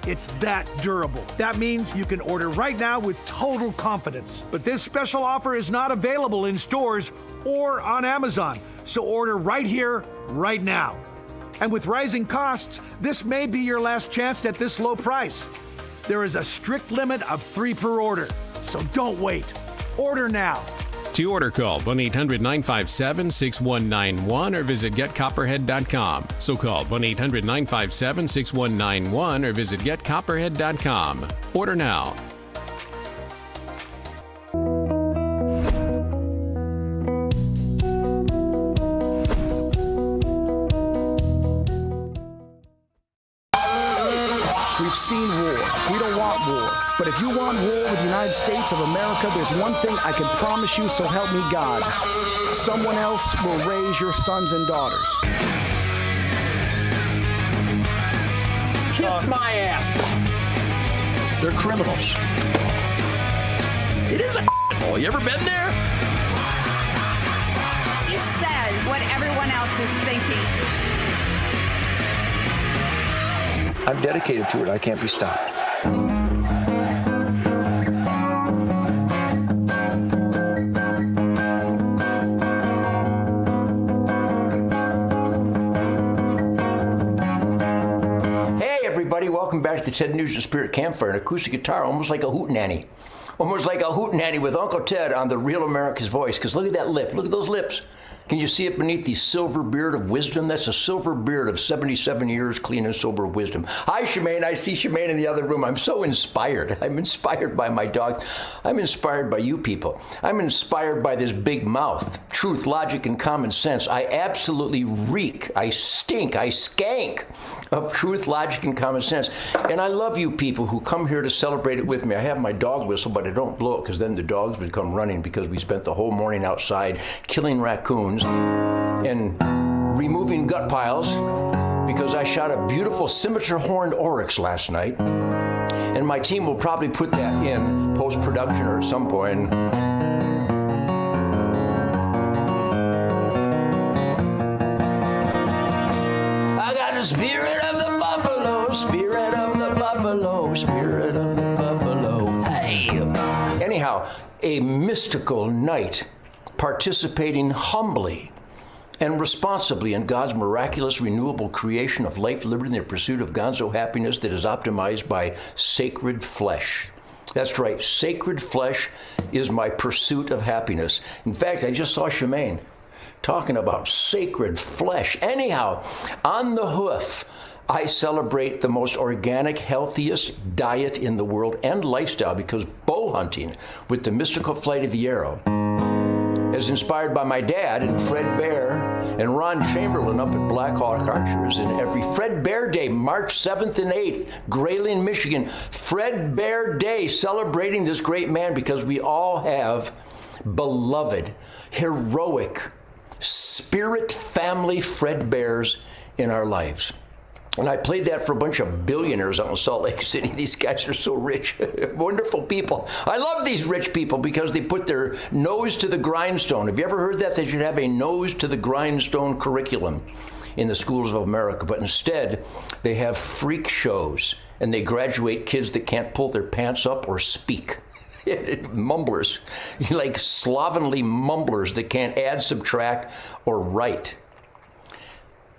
It's that durable. That means you can order right now with total confidence. But this special offer is not available in stores or on Amazon. So order right here, right now. And with rising costs, this may be your last chance at this low price. There is a strict limit of 3 per order. So don't wait. Order now. To order, call 1-800-957-6191 or visit getcopperhead.com. So call 1-800-957-6191 or visit getcopperhead.com. Order now. We've seen war. We don't want war. But if you want war with the United States of America, there's one thing I can promise you, so help me God. Someone else will raise your sons and daughters. Kiss my ass. They're criminals. It is a hole. You ever been there? He says what everyone else is thinking. I'm dedicated to it. I can't be stopped. Hey, everybody. Welcome back to the Ted Nugent Spirit Campfire. An acoustic guitar, almost like a hootenanny. Almost like a hootenanny with Uncle Ted on the Real America's Voice. Because look at that lip. Look at those lips. Can you see it beneath the silver beard of wisdom? That's a silver beard of 77 years clean and sober wisdom. Hi, Shemaine. I see Shemaine in the other room. I'm so inspired. I'm inspired by my dog. I'm inspired by you people. I'm inspired by this big mouth. Truth, logic, and common sense. I absolutely reek. I stink. I skank of truth, logic, and common sense. And I love you people who come here to celebrate it with me. I have my dog whistle, but I don't blow it because then the dogs would come running because we spent the whole morning outside killing raccoons and removing gut piles because I shot a beautiful scimitar-horned oryx last night. And my team will probably put that in post-production or at some point. I got the spirit of the buffalo, spirit of the buffalo, spirit of the buffalo. Hey! Anyhow, a mystical night participating humbly and responsibly in God's miraculous renewable creation of life, liberty, and the pursuit of gonzo happiness that is optimized by sacred flesh. That's right, sacred flesh is my pursuit of happiness. In fact, I just saw Shemaine talking about sacred flesh. Anyhow, on the hoof, I celebrate the most organic, healthiest diet in the world and lifestyle because bow hunting with the mystical flight of the arrow, as inspired by my dad and Fred Bear and Ron Chamberlain up at Black Hawk Archers, and every Fred Bear Day, March 7th and 8th, Grayling, Michigan. Fred Bear Day, celebrating this great man because we all have beloved, heroic, spirit family Fred Bears in our lives. And I played that for a bunch of billionaires out in Salt Lake City. These guys are so rich, wonderful people. I love these rich people because they put their nose to the grindstone. Have you ever heard that? They should have a nose to the grindstone curriculum in the schools of America. But instead, they have freak shows and they graduate kids that can't pull their pants up or speak. Mumblers, like slovenly mumblers that can't add, subtract, or write.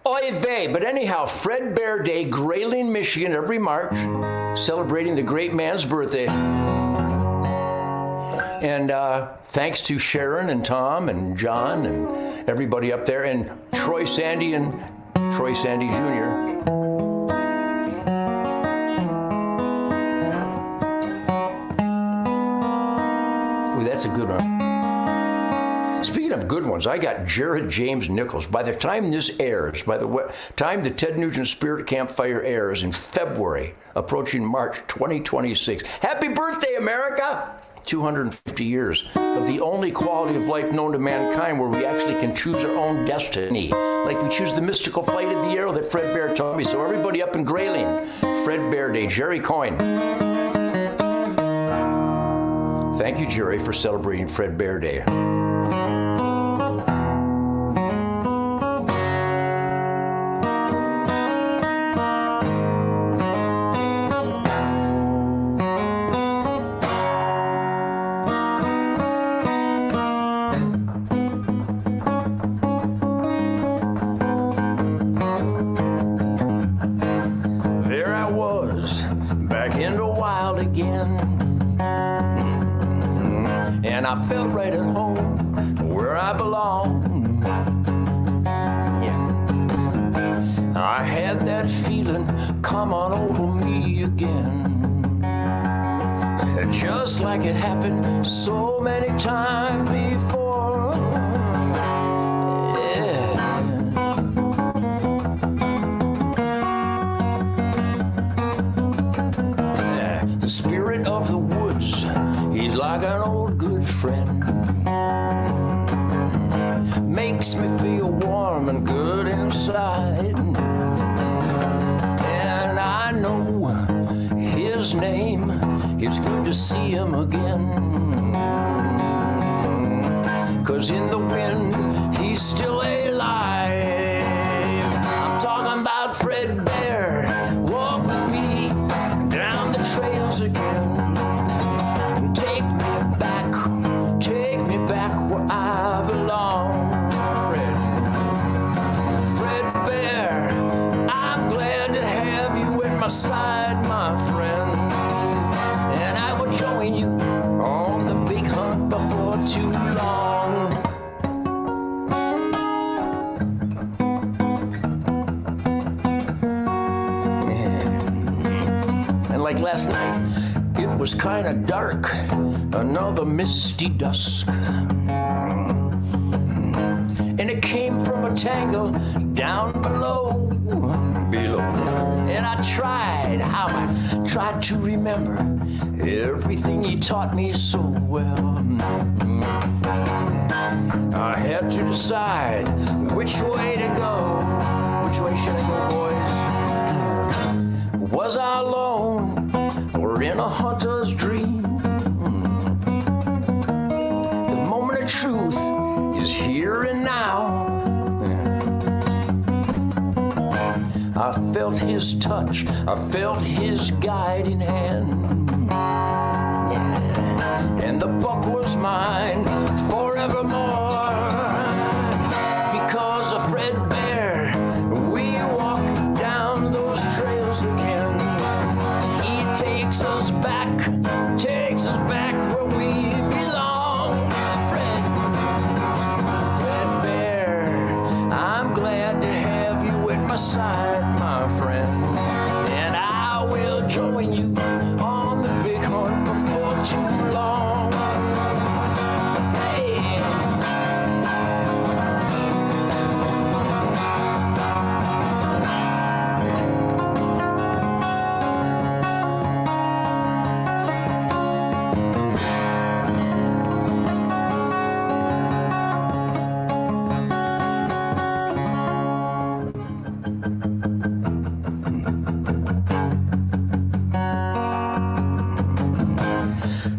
Oy vey. But anyhow, Fred Bear Day, Grayling, Michigan, every March, celebrating the great man's birthday. And thanks to Sharon and Tom and John and everybody up there, and Troy Sandy and Troy Sandy Jr. Ooh, that's a good one. Speaking of good ones, I got Jared James Nichols. By the time this airs, by the time the Ted Nugent Spirit Campfire airs in February, approaching March 2026, happy birthday, America! 250 years of the only quality of life known to mankind where we actually can choose our own destiny. Like we choose the mystical flight of the arrow that Fred Bear taught me. So everybody up in Grayling, Fred Bear Day, Jerry Coyne. Thank you, Jerry, for celebrating Fred Bear Day. been a while again. And I felt right at home where I belong. Yeah. I had that feeling come on over me again. Just like it happened so many times before. Yeah. Yeah. The spirit of the woods, he's like an old good friend. Makes me feel warm and good inside. And I know his name. It's good to see him again. 'Cause in the wind, he's still alive. I'm talking about Fred Bear. Walk with me down the trails again. And take me back where I belong. Fred Bear, I'm glad to have you at my side, my friend. Join you on the big hunt before too long. And like last night, it was kind of dark, another misty dusk. And it came from a tangle down below. And I tried to remember everything he taught me so well. I had to decide which way to go. Which way should I go, boys? Was I alone or in a hunter's dream? The moment of truth is here and now. I felt his touch, I felt his guiding hand. Yeah. And the buck was mine forevermore. Because of Fred Bear, we walk down those trails again. He takes us back where we belong. Fred Bear, I'm glad to have you at my side, my friend. And I will join you on the big hunt before too long. Hey.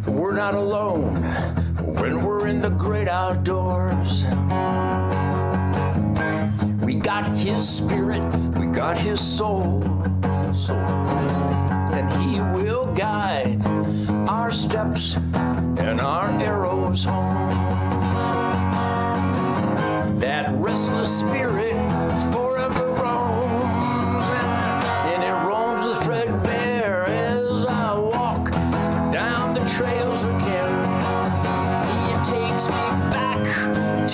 We're not alone when we're in the great outdoors. We got his spirit, we got his soul, and he will guide our steps and our arrows home. That restless spirit forever roams, and it roams with Fred Bear as I walk down the trails again. He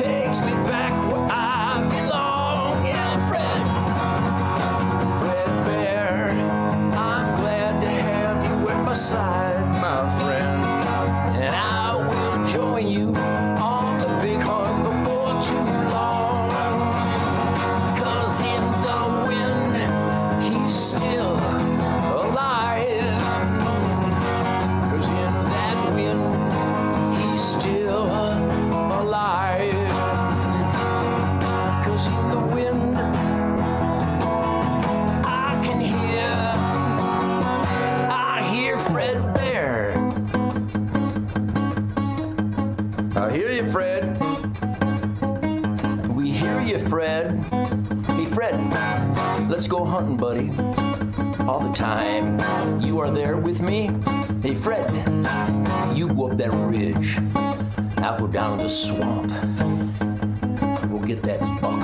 takes me back where I belong. Yeah, Fred Bear, I'm glad to have you at my side, my friend. And I will join you on the big hunt before too long. 'Cause in the wind, he's still alive. 'Cause in that wind, he's still alive. 'Cause in the wind, I can hear Fred Bear. I hear you, Fred. We hear you, Fred. Hey, Fred, let's go hunting, buddy. All the time. You are there with me? Hey, Fred, you go up that ridge. I'll go down to the swamp. We'll get that buck.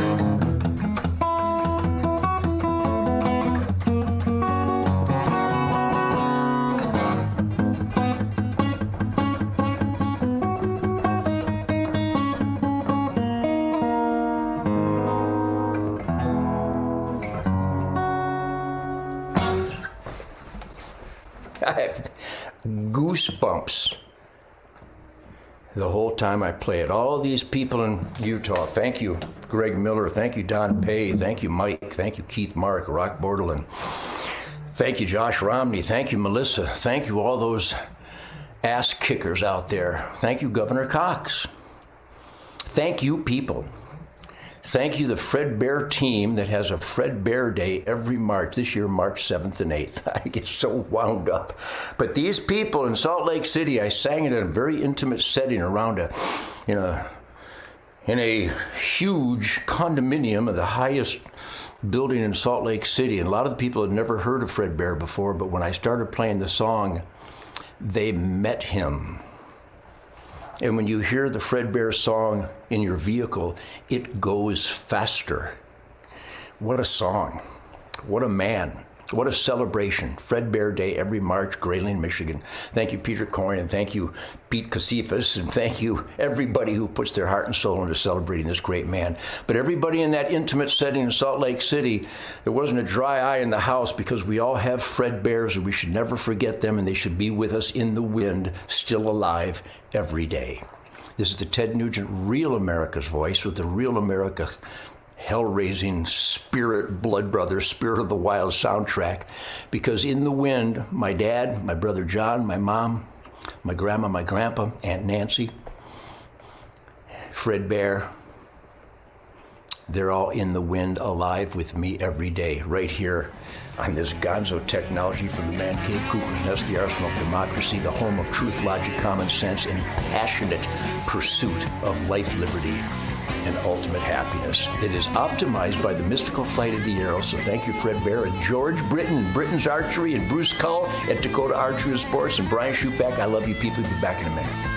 I have goosebumps the whole time I play it. All these people in Utah, thank you, Greg Miller, thank you, Don Pay, thank you, Mike, thank you, Keith Mark, Rock Bordelin, thank you, Josh Romney, thank you, Melissa, thank you, all those ass kickers out there. Thank you, Governor Cox. Thank you, people. Thank you, the Fred Bear team that has a Fred Bear Day every March. This year, March 7th and 8th. I get so wound up. But these people in Salt Lake City, I sang it in a very intimate setting around in a huge condominium of the highest building in Salt Lake City. And a lot of the people had never heard of Fred Bear before, but when I started playing the song, they met him. And when you hear the Fred Bear song in your vehicle, it goes faster. What a song. What a man. What a celebration. Fred Bear Day every March, Grayling, Michigan. Thank you, Peter Coyne, and thank you, Pete Kosifas, and thank you, everybody who puts their heart and soul into celebrating this great man. But everybody in that intimate setting in Salt Lake City, there wasn't a dry eye in the house because we all have Fred Bears and we should never forget them, and they should be with us in the wind, still alive every day. This is the Ted Nugent Real America's Voice with the Real America hell-raising spirit, blood brother, Spirit of the Wild soundtrack. Because in the wind, my dad, my brother John, my mom, my grandma, my grandpa, Aunt Nancy, Fred Bear, they're all in the wind alive with me every day, right here on this gonzo technology from the Man Cave, Cuckoo's Nest, the arsenal of democracy, the home of truth, logic, common sense, and passionate pursuit of life, liberty, and ultimate happiness. It is optimized by the mystical flight of the arrow. So thank you, Fred Bear, and George Britton, and Britain's Archery, and Bruce Cull at Dakota Archery and Sports, and Brian Schuback. I love you people. We'll be back in a minute.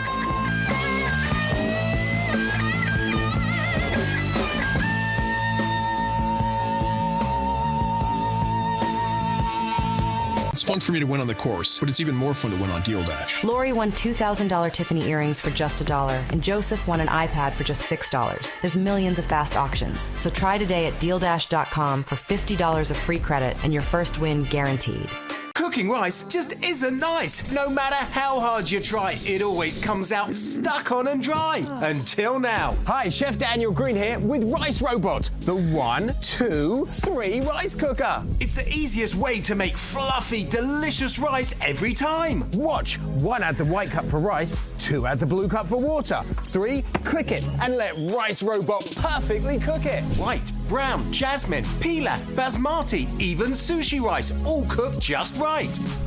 It's fun for me to win on the course, but it's even more fun to win on Deal Dash. Lori won $2,000 Tiffany earrings for just $1, and Joseph won an iPad for just $6. There's millions of fast auctions, so try today at DealDash.com for $50 of free credit and your first win guaranteed. Cooking rice just isn't nice. No matter how hard you try, it always comes out stuck on and dry. Until now. Hi, Chef Daniel Green here with Rice Robot, the 1, 2, 3 rice cooker. It's the easiest way to make fluffy, delicious rice every time. Watch. 1, add the white cup for rice. 2, add the blue cup for water. 3, click it and let Rice Robot perfectly cook it. White, brown, jasmine, pilaf, basmati, even sushi rice, all cooked just right.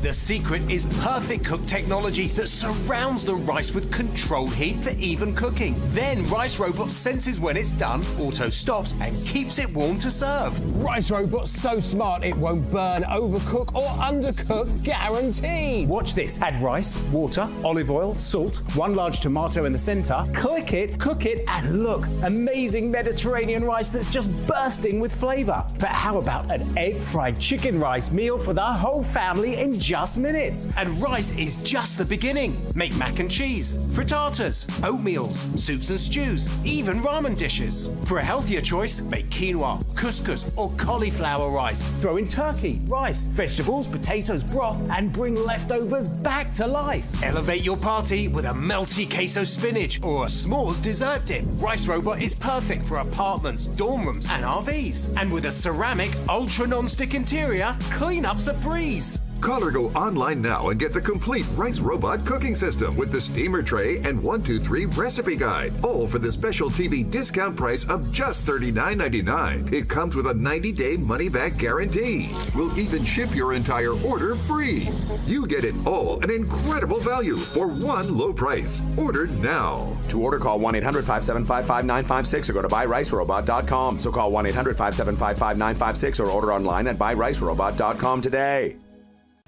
The secret is perfect cook technology that surrounds the rice with controlled heat for even cooking. Then Rice Robot senses when it's done, auto stops, and keeps it warm to serve. Rice Robot's so smart it won't burn, overcook, or undercook, guaranteed. Watch this. Add rice, water, olive oil, salt, 1 large tomato in the center. Click it, cook it, and look, amazing Mediterranean rice that's just bursting with flavor. But how about an egg fried chicken rice meal for the whole family in just minutes? And rice is just the beginning. Make mac and cheese, frittatas, oatmeals, soups and stews, even ramen dishes. For a healthier choice, make quinoa, couscous, or cauliflower rice. Throw in turkey, rice, vegetables, potatoes, broth, and bring leftovers back to life. Elevate your party with a melty queso spinach or a s'mores dessert dip. Rice Robot is perfect for apartments, dorm rooms, and RVs. And with a ceramic, ultra non-stick interior, cleanup's a breeze. Call or go online now and get the complete Rice Robot cooking system with the steamer tray and 1-2-3 recipe guide, all for the special TV discount price of just $39.99. It comes with a 90-day money-back guarantee. We'll even ship your entire order free. You get it all at incredible value for one low price. Order now. To order, call 1-800-575-5956 or go to buyricerobot.com. So call 1-800-575-5956 or order online at buyricerobot.com today.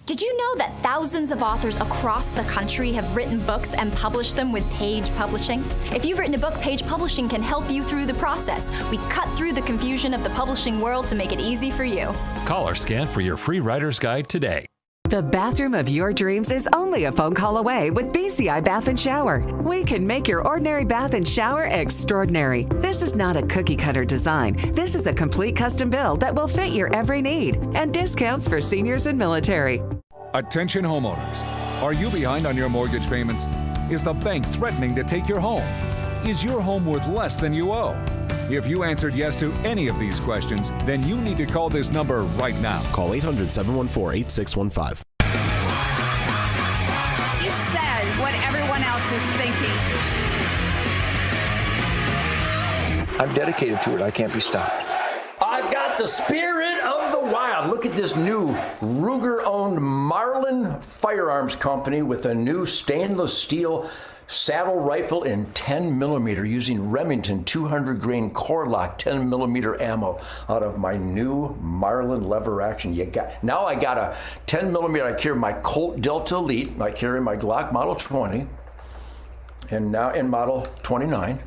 Did you know that thousands of authors across the country have written books and published them with Page Publishing? If you've written a book, Page Publishing can help you through the process. We cut through the confusion of the publishing world to make it easy for you. Call or scan for your free writer's guide today. The bathroom of your dreams is only a phone call away with BCI Bath and Shower. We can make your ordinary bath and shower extraordinary. This is not a cookie cutter design. This is a complete custom build that will fit your every need and discounts for seniors and military. Attention homeowners. Are you behind on your mortgage payments? Is the bank threatening to take your home? Is your home worth less than you owe? If you answered yes to any of these questions, then you need to call this number right now. Call 800-714-8615. He says what everyone else is thinking. I'm dedicated to it. I can't be stopped. I've got the spirit of the wild. Look at this new Ruger-owned Marlin Firearms Company with a new stainless steel saddle rifle in 10 millimeter using Remington 200 grain core lock 10 millimeter ammo out of my new Marlin lever action. Now I got a 10 millimeter. I carry my Colt Delta Elite. I carry my Glock Model 20 and now in Model 29.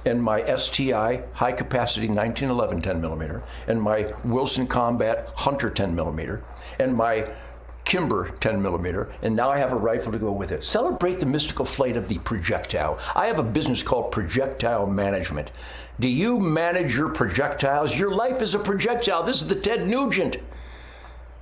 And my STI high capacity 1911 10 millimeter, and my Wilson Combat Hunter 10 millimeter, and my Kimber 10 millimeter, and now I have a rifle to go with it. Celebrate the mystical flight of the projectile. I have a business called Projectile Management. Do you manage your projectiles? Your life is a projectile. This is the Ted Nugent.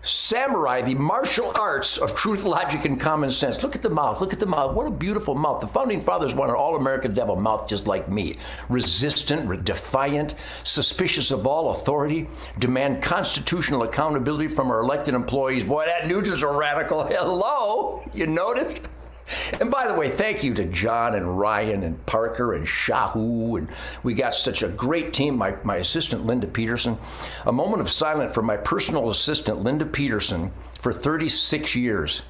Samurai, the martial arts of truth, logic, and common sense. Look at the mouth. Look at the mouth. What a beautiful mouth. The founding fathers wanted an all-American devil mouth just like me. Resistant, defiant, suspicious of all authority, demand constitutional accountability from our elected employees. Boy, that Nugent's a radical. Hello? You noticed? And by the way, thank you to John and Ryan and Parker and Shahu, and we got such a great team. My assistant, Linda Peterson. A moment of silence for my personal assistant, Linda Peterson, for 36 years.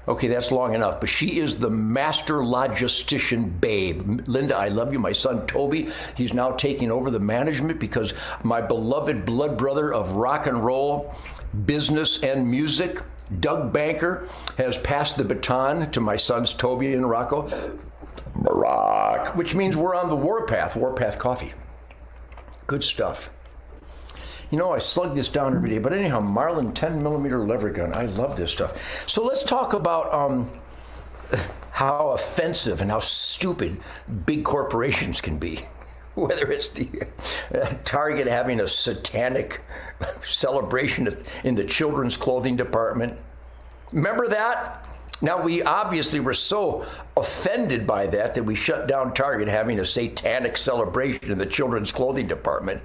Okay, that's long enough, but she is the master logistician babe. Linda, I love you. My son, Toby, he's now taking over the management because my beloved blood brother of rock and roll, business, and music, Doug Banker, has passed the baton to my sons Toby and Rocco, Barack, which means we're on the warpath coffee. Good stuff. You know, I slug this down every day, but anyhow, Marlin 10 millimeter lever gun. I love this stuff. So let's talk about how offensive and how stupid big corporations can be. Whether it's the Target having a satanic celebration in the children's clothing department. Remember that? Now, we obviously were so offended by that we shut down Target having a satanic celebration in the children's clothing department.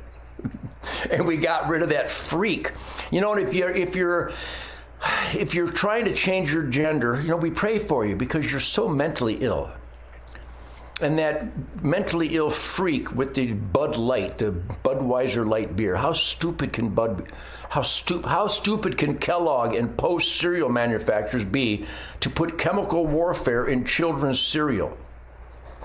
And we got rid of that freak. You know, and if you're trying to change your gender, you know, we pray for you because you're so mentally ill. And that mentally ill freak with the Bud Light, the Budweiser light beer. How stupid can Kellogg and Post cereal manufacturers be to put chemical warfare in children's cereal?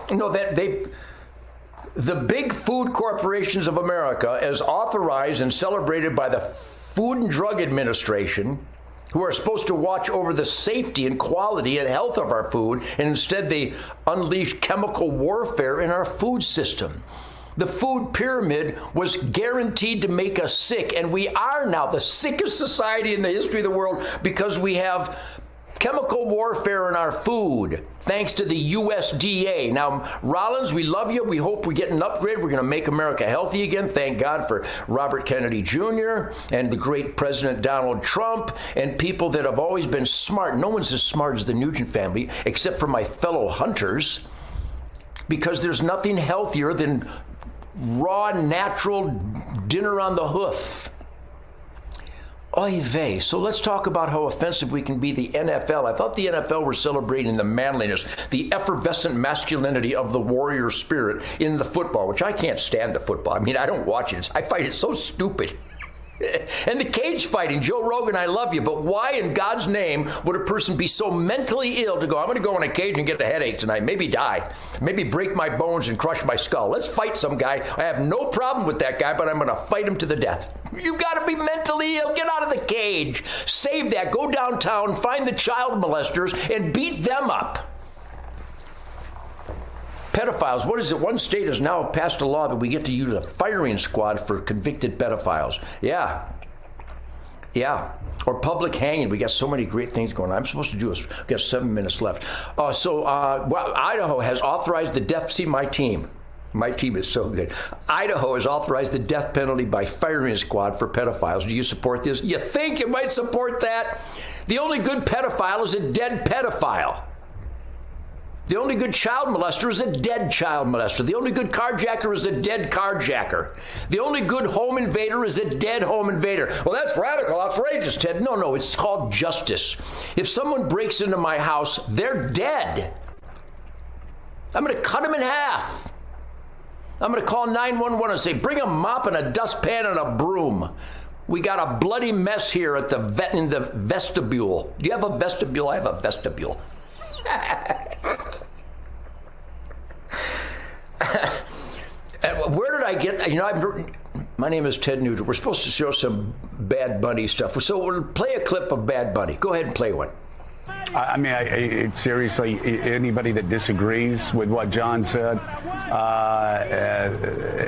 You know that the big food corporations of America, as authorized and celebrated by the Food and Drug Administration, who are supposed to watch over the safety and quality and health of our food, and instead they unleash chemical warfare in our food system. The food pyramid was guaranteed to make us sick, and we are now the sickest society in the history of the world because we have chemical warfare in our food, thanks to the USDA. Now, Rollins, we love you. We hope we get an upgrade. We're going to make America healthy again. Thank God for Robert Kennedy Jr. and the great President Donald Trump and people that have always been smart. No one's as smart as the Nugent family, except for my fellow hunters, because there's nothing healthier than raw, natural dinner on the hoof. Oy vey. So let's talk about how offensive we can be. The NFL. I thought the NFL were celebrating the manliness, the effervescent masculinity of the warrior spirit in the football, which I can't stand the football. I mean, I don't watch it. I find it so stupid. And the cage fighting, Joe Rogan, I love you, but why in God's name would a person be so mentally ill to go, I'm going to go in a cage and get a headache tonight, maybe die, maybe break my bones and crush my skull. Let's fight some guy. I have no problem with that guy, but I'm going to fight him to the death. You've got to be mentally ill. Get out of the cage. Save that. Go downtown, find the child molesters, and beat them up. Pedophiles, what is it? One state has now passed a law that we get to use a firing squad for convicted pedophiles. Yeah. Or public hanging. We got so many great things going on. I'm supposed to do this. We've got 7 minutes left. Idaho has authorized the death. See my team. My team is so good. Idaho has authorized the death penalty by firing squad for pedophiles. Do you support this? You think you might support that? The only good pedophile is a dead pedophile. The only good child molester is a dead child molester. The only good carjacker is a dead carjacker. The only good home invader is a dead home invader. Well, that's radical, outrageous, Ted. No, it's called justice. If someone breaks into my house, they're dead. I'm going to cut them in half. I'm going to call 911 and say, bring a mop and a dustpan and a broom. We got a bloody mess here at in the vestibule. Do you have a vestibule? I have a vestibule. Where did I get, my name is Ted Nugent. We're supposed to show some Bad Bunny stuff. So we'll play a clip of Bad Bunny. Go ahead and play one. I mean, seriously, anybody that disagrees with what John said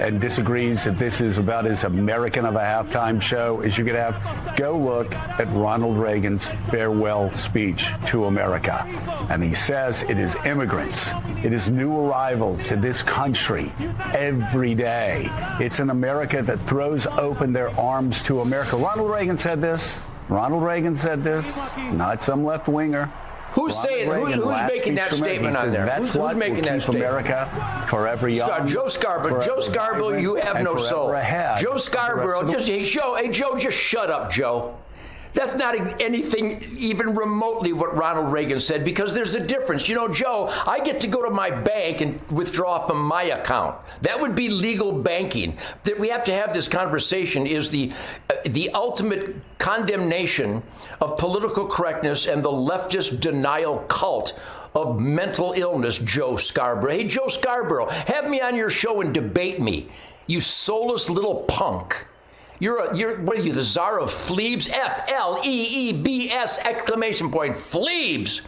and disagrees that this is about as American of a halftime show as you could have, go look at Ronald Reagan's farewell speech to America. And he says it is immigrants, it is new arrivals to this country every day. It's an America that throws open their arms to America. Ronald Reagan said this. Ronald Reagan said this, not some left-winger. Who's saying? Who's making that statement on there? Who's making that statement? America forever young. Joe Scarborough. Joe Scarborough, you have no soul. Joe Scarborough, Joe, just shut up, Joe. That's not anything even remotely what Ronald Reagan said, because there's a difference. You know, Joe, I get to go to my bank and withdraw from my account. That would be legal banking. That we have to have this conversation is the ultimate condemnation of political correctness and the leftist denial cult of mental illness, Joe Scarborough. Hey, Joe Scarborough, have me on your show and debate me, you soulless little punk. You're what are you, the czar of fleebs? F-L-E-E-B-S exclamation point, fleebs.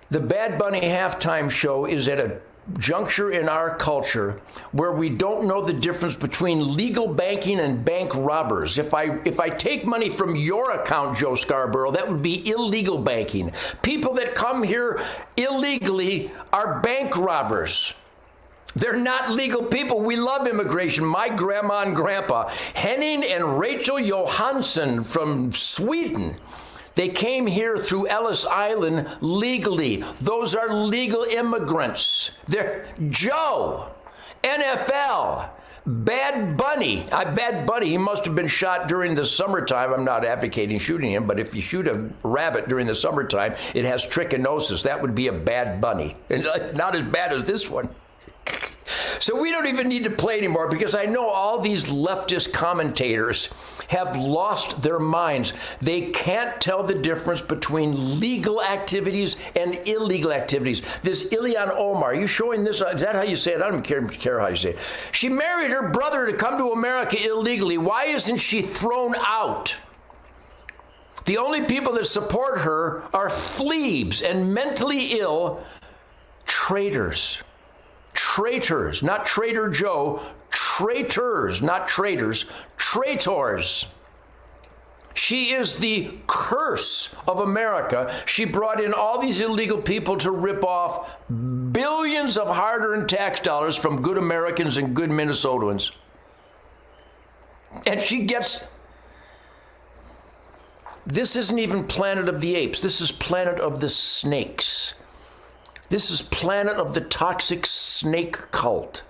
The Bad Bunny halftime show is at a juncture in our culture where we don't know the difference between legal banking and bank robbers. If I take money from your account, Joe Scarborough, that would be illegal banking. People that come here illegally are bank robbers. They're not legal people. We love immigration. My grandma and grandpa, Henning and Rachel Johansson from Sweden, they came here through Ellis Island legally. Those are legal immigrants. They're Joe, NFL, Bad Bunny. Bad Bunny, he must have been shot during the summertime. I'm not advocating shooting him, but if you shoot a rabbit during the summertime, it has trichinosis. That would be a Bad Bunny. And not as bad as this one. So we don't even need to play anymore, because I know all these leftist commentators have lost their minds. They can't tell the difference between legal activities and illegal activities. This Ilhan Omar, you showing this? Is that how you say it? I don't care how you say it. She married her brother to come to America illegally. Why isn't she thrown out? The only people that support her are fleebs and mentally ill traitors. Traitors, not Trader Joe, traitors, not traitors, traitors. She is the curse of America. She brought in all these illegal people to rip off billions of hard-earned tax dollars from good Americans and good Minnesotans. And she gets... This isn't even Planet of the Apes. This is Planet of the Snakes. This is Planet of the Toxic Snake Cult.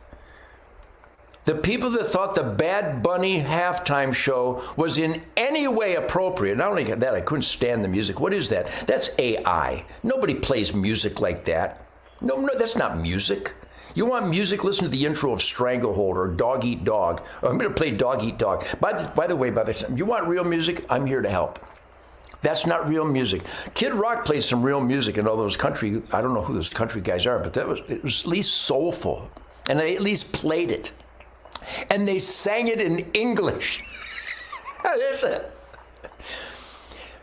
The people that thought the Bad Bunny halftime show was in any way appropriate, not only that, I couldn't stand the music. What is that? That's AI. Nobody plays music like that. No, that's not music. You want music? Listen to the intro of Stranglehold or Dog Eat Dog. I'm going to play Dog Eat Dog. By the way, you want real music? I'm here to help. That's not real music. Kid Rock played some real music and all those country, I don't know who those country guys are, but it was at least soulful. And they at least played it. And they sang it in English. Listen.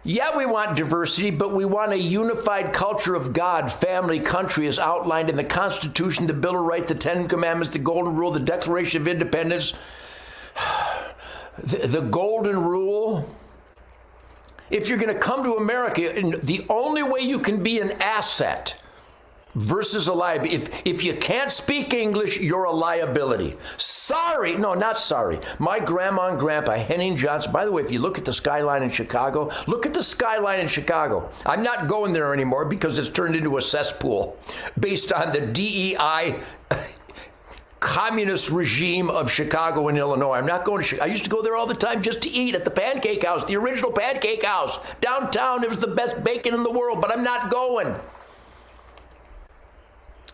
Yeah, we want diversity, but we want a unified culture of God, family, country as outlined in the Constitution, the Bill of Rights, the Ten Commandments, the Golden Rule, the Declaration of Independence, the Golden Rule. If you're going to come to America, the only way you can be an asset versus a liability. If you can't speak English, you're a liability. Sorry. No, not sorry. My grandma and grandpa, Henning Johnson, by the way, if you look at the skyline in Chicago, look at the skyline in Chicago. I'm not going there anymore because it's turned into a cesspool based on the DEI communist regime of Chicago and Illinois. I'm not going to Chicago. I used to go there all the time just to eat at the Pancake House, the original Pancake House. Downtown, it was the best bacon in the world, but I'm not going.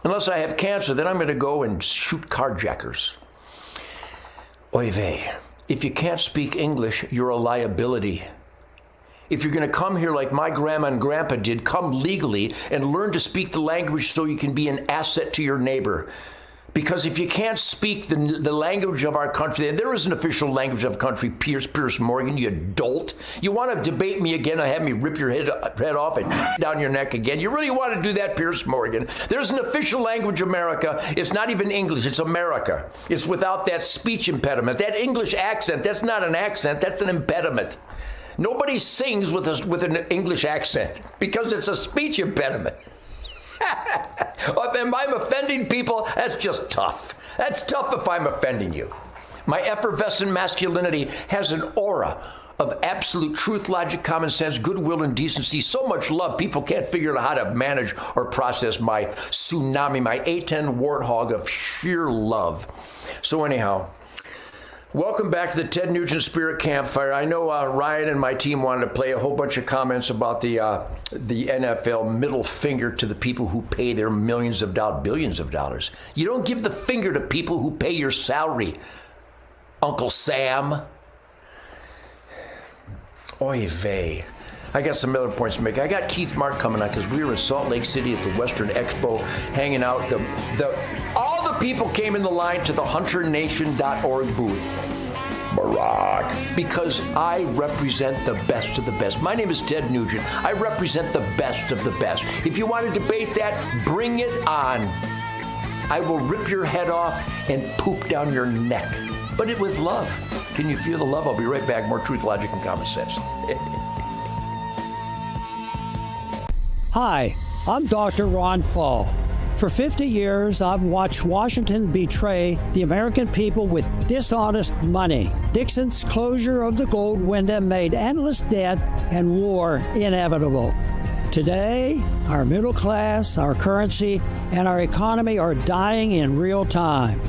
Unless I have cancer, then I'm going to go and shoot carjackers. Oy vey. If you can't speak English, you're a liability. If you're going to come here like my grandma and grandpa did, come legally and learn to speak the language so you can be an asset to your neighbor. Because if you can't speak the language of our country, and there is an official language of the country, Pierce Morgan, you dolt. You want to debate me again and have me rip your head off and down your neck again? You really want to do that, Pierce Morgan? There's an official language, America. It's not even English. It's America. It's without that speech impediment. That English accent, that's not an accent. That's an impediment. Nobody sings with an English accent because it's a speech impediment. If I'm offending people, that's just tough. That's tough if I'm offending you. My effervescent masculinity has an aura of absolute truth, logic, common sense, goodwill, and decency. So much love, people can't figure out how to manage or process my tsunami, my A10 warthog of sheer love. So anyhow, welcome back to the Ted Nugent Spirit Campfire. I know Ryan and my team wanted to play a whole bunch of comments about the NFL middle finger to the people who pay their billions of dollars. You don't give the finger to people who pay your salary, Uncle Sam. Oy vey. I got some other points to make. I got Keith Mark coming out because we were in Salt Lake City at the Western Expo hanging out. All the people came in the line to the HunterNation.org booth. Barack. Because I represent the best of the best. My name is Ted Nugent. I represent the best of the best. If you want to debate that, bring it on. I will rip your head off and poop down your neck. But it with love. Can you feel the love? I'll be right back. More truth, logic, and common sense. Hi, I'm Dr. Ron Paul. For 50 years, I've watched Washington betray the American people with dishonest money. Nixon's closure of the gold window made endless debt and war inevitable. Today, our middle class, our currency, and our economy are dying in real time.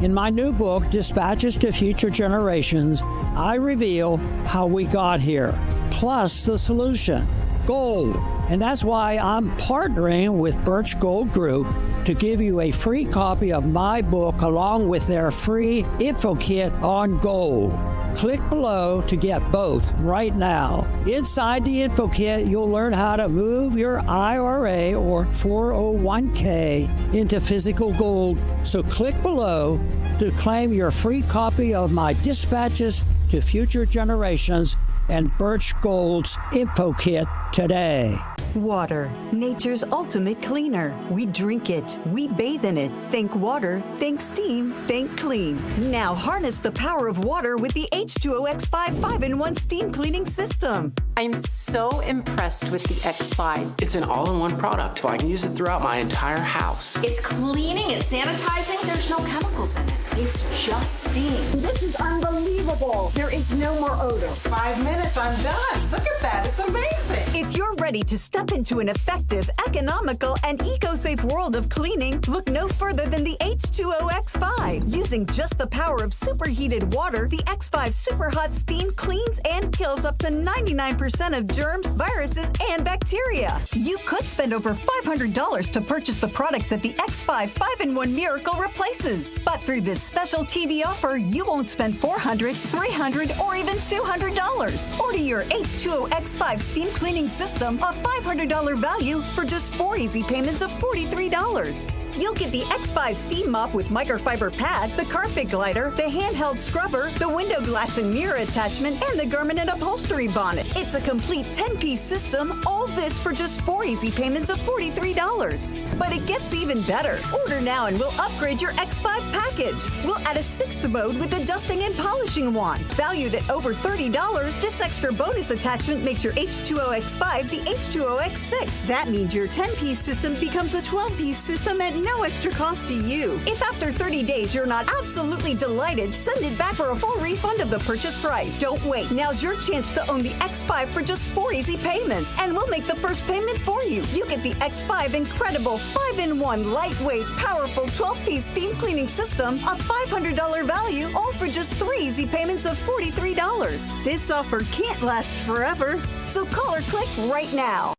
In my new book, Dispatches to Future Generations, I reveal how we got here, plus the solution, gold. And that's why I'm partnering with Birch Gold Group to give you a free copy of my book along with their free info kit on gold. Click below to get both right now. Inside the info kit, you'll learn how to move your IRA or 401k into physical gold. So click below to claim your free copy of my Dispatches to Future Generations and Birch Gold's info kit today. Water, nature's ultimate cleaner. We drink it, we bathe in it. Think water, think steam, think clean. Now harness the power of water with the H2O X5 5-in-1 steam cleaning system. I'm so impressed with the X5. It's an all-in-one product, so I can use it throughout my entire house. It's cleaning, it's sanitizing, there's no chemicals in it. It's just steam. This is unbelievable. There is no more odor. 5 minutes, I'm done. Look at that, it's amazing. If you're ready to step into an effective, economical, and eco-safe world of cleaning, look no further than the H2O X5. Using just the power of superheated water, the X5 Super Hot Steam cleans and kills up to 99% of germs, viruses, and bacteria. You could spend over $500 to purchase the products that the X5 5-in-1 Miracle replaces. But through this special TV offer, you won't spend $400, $300, or even $200. Order your H2O X5 steam cleaning system, a $500 value, for just 4 easy payments of $43. You'll get the X5 steam mop with microfiber pad, the carpet glider, the handheld scrubber, the window glass and mirror attachment, and the Garment and upholstery bonnet. It's a complete 10-piece system, all this for just 4 easy payments of $43. But it gets even better. Order now and we'll upgrade your X5 package. We'll add a 6th mode with a dusting and polishing wand. Valued at over $30, this extra bonus attachment makes your H2O X5 the H2O X6. That means your 10-piece system becomes a 12-piece system at no extra cost to you. If after 30 days you're not absolutely delighted, send it back for a full refund of the purchase price. Don't wait. Now's your chance to own the X5 for just 4 easy payments, and we'll make the first payment for you. You get the X5 incredible 5-in-1 lightweight, powerful 12-piece steam cleaning system, a $500 value, all for just 3 easy payments of $43. This offer can't last forever, so call or click right now.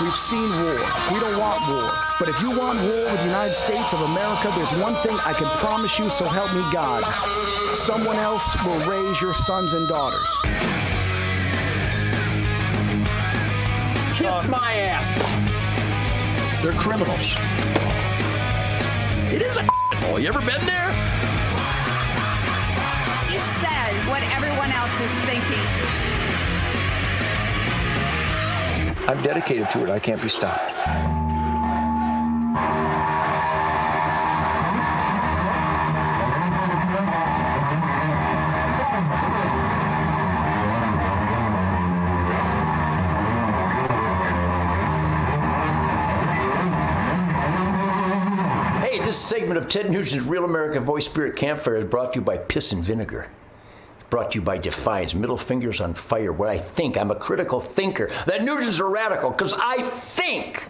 We've seen war. We don't want war. But if you want war with the United States of America, there's one thing I can promise you, so help me God. Someone else will raise your sons and daughters. Kiss my ass. They're criminals. It is a hole. You ever been there? He says what everyone else is thinking. I'm dedicated to it. I can't be stopped. Hey, this segment of Ted Nugent's Real American Voice Spirit Campfire is brought to you by Piss and Vinegar. Brought to you by Defiance, middle fingers on fire. What I think, I'm a critical thinker. That Nugent's a radical, because I think.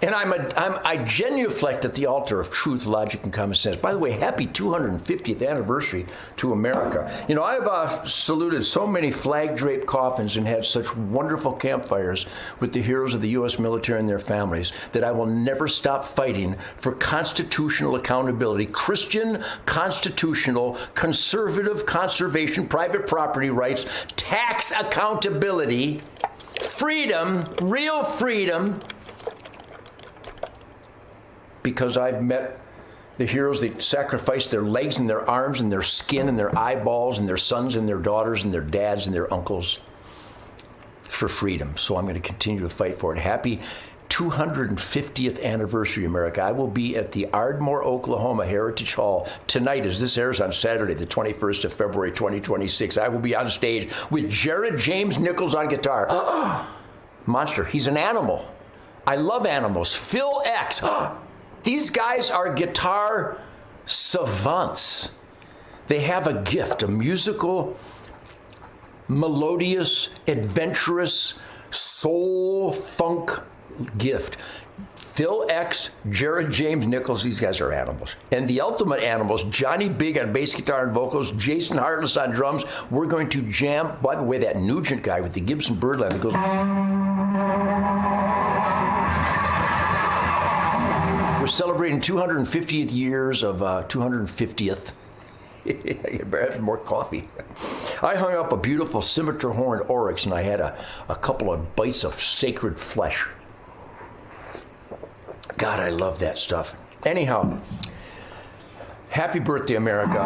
And I genuflect at the altar of truth, logic, and common sense. By the way, happy 250th anniversary to America. You know, I've saluted so many flag-draped coffins and had such wonderful campfires with the heroes of the U.S. military and their families that I will never stop fighting for constitutional accountability, Christian, constitutional, conservative conservation, private property rights, tax accountability, freedom, real freedom, because I've met the heroes that sacrificed their legs and their arms and their skin and their eyeballs and their sons and their daughters and their dads and their uncles for freedom. So I'm going to continue to fight for it. Happy 250th anniversary, America. I will be at the Ardmore, Oklahoma Heritage Hall tonight, as this airs on Saturday, the 21st of February, 2026. I will be on stage with Jared James Nichols on guitar. Monster. He's an animal. I love animals. Phil X. These guys are guitar savants. They have a gift, a musical, melodious, adventurous, soul funk gift. Phil X, Jared James Nichols, these guys are animals. And the ultimate animals, Johnny Big on bass guitar and vocals, Jason Hartless on drums. We're going to jam, by the way, that Nugent guy with the Gibson Birdland that goes... We're celebrating 250th years of 250th. You better have more coffee. I hung up a beautiful scimitar horned oryx and I had a couple of bites of sacred flesh. God, I love that stuff. Anyhow, happy birthday, America.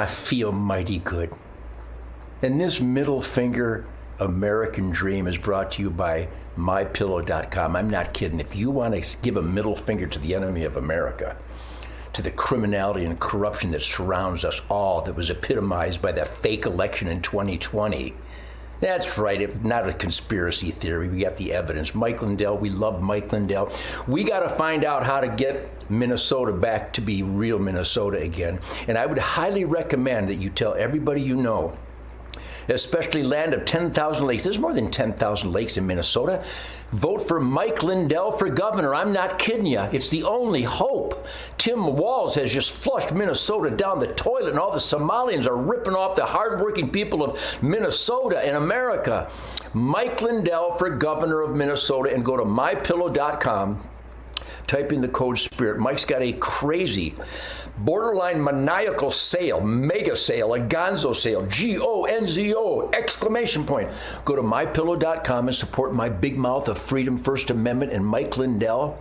I feel mighty good. And this middle finger American dream is brought to you by MyPillow.com. I'm not kidding. If you want to give a middle finger to the enemy of America, to the criminality and corruption that surrounds us all, that was epitomized by that fake election in 2020, that's right. It's not a conspiracy theory. We got the evidence. Mike Lindell, we love Mike Lindell. We got to find out how to get Minnesota back to be real Minnesota again. And I would highly recommend that you tell everybody you know, especially land of 10,000 lakes. There's more than 10,000 lakes in Minnesota. Vote for Mike Lindell for governor. I'm not kidding you. It's the only hope. Tim Walz has just flushed Minnesota down the toilet, and all the Somalians are ripping off the hardworking people of Minnesota and America. Mike Lindell for governor of Minnesota, and go to MyPillow.com. Type in the code SPIRIT. Mike's got a crazy, borderline maniacal sale, mega sale, a gonzo sale, Gonzo, exclamation point. Go to MyPillow.com and support my big mouth of freedom, First Amendment, and Mike Lindell